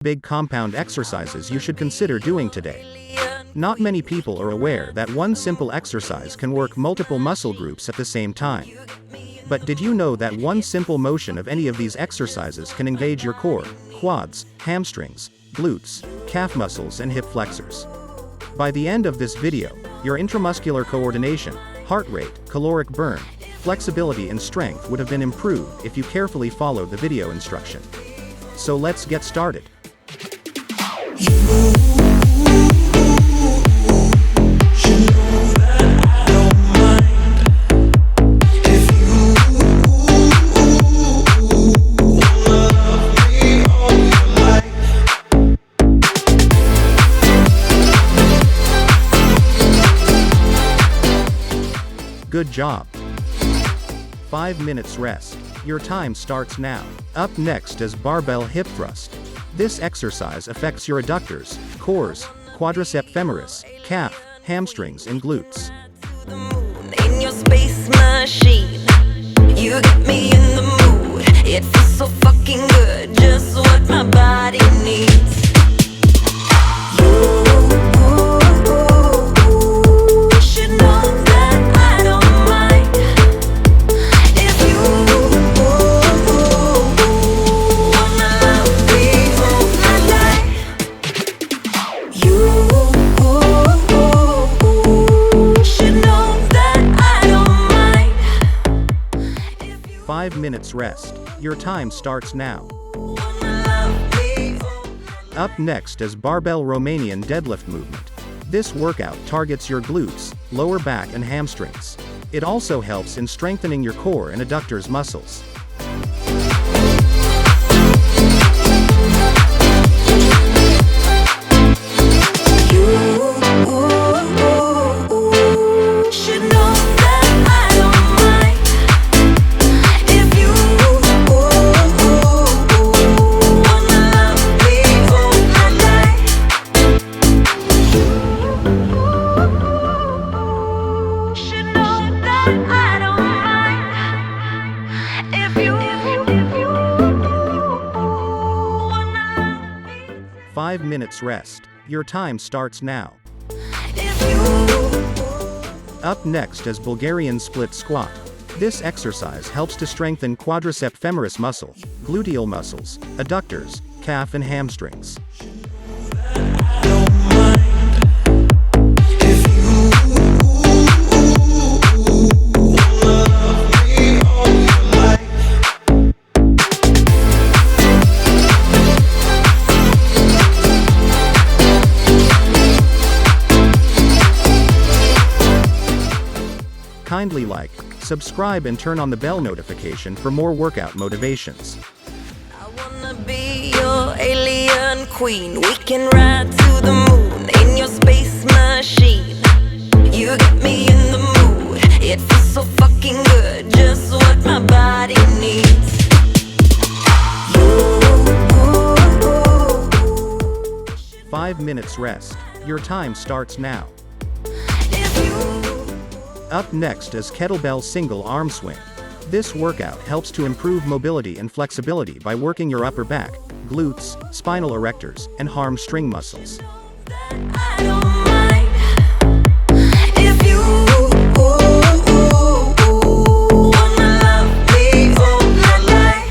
big compound exercises you should consider doing today. Not many people are aware that one simple exercise can work multiple muscle groups at the same time. But did you know that one simple motion of any of these exercises can engage your core, quads, hamstrings, glutes, calf muscles and hip flexors? By the end of this video, your intramuscular coordination, heart rate, caloric burn, flexibility and strength would have been improved if you carefully followed the video instruction. So let's get started. 'Good job. 5 minutes rest. Your time starts now. Up next is barbell hip thrust. This exercise affects your adductors, cores, quadriceps femoris, calf, hamstrings and glutes. In your space machine, you get me in the mood. It feels so fucking good, just what my body needs. Minutes rest. Your time starts now. Up next is barbell Romanian deadlift movement. This workout targets your glutes, lower back and hamstrings. It also helps in strengthening your core and adductors muscles. Minutes rest. Your time starts now. Up next is Bulgarian split squat. This exercise helps to strengthen quadriceps femoris muscle, gluteal muscles, adductors, calf and hamstrings. Kindly like, subscribe and turn on the bell notification for more workout motivations. I wanna be your alien queen. We can ride to the moon in your space machine. You get me in the mood. It feels so fucking good, just what my body needs. 5 minutes rest. Your time starts now. Up next is kettlebell single arm swing. This workout helps to improve mobility and flexibility by working your upper back, glutes, spinal erectors, and hamstring muscles. I don't mind if you wanna love me all my life.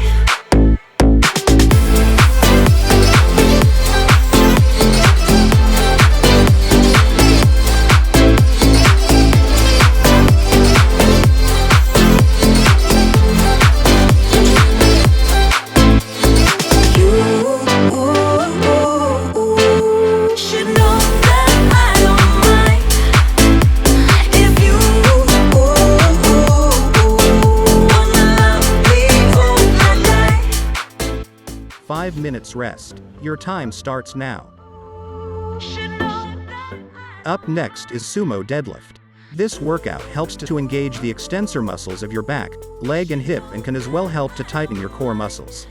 5 minutes rest. Your time starts now. Up next is sumo deadlift. This workout helps to engage the extensor muscles of your back, leg and hip and can as well help to tighten your core muscles.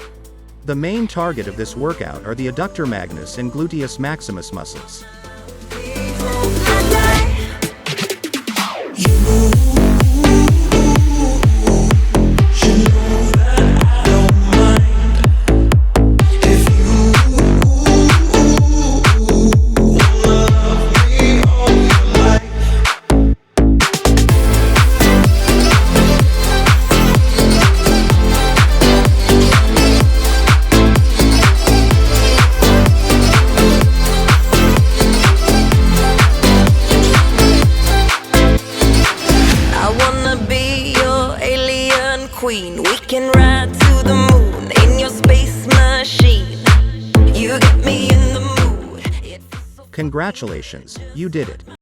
The main target of this workout are the adductor magnus and gluteus maximus muscles. can ride to the moon in your space machine. You get me in the mood. Congratulations, you did it.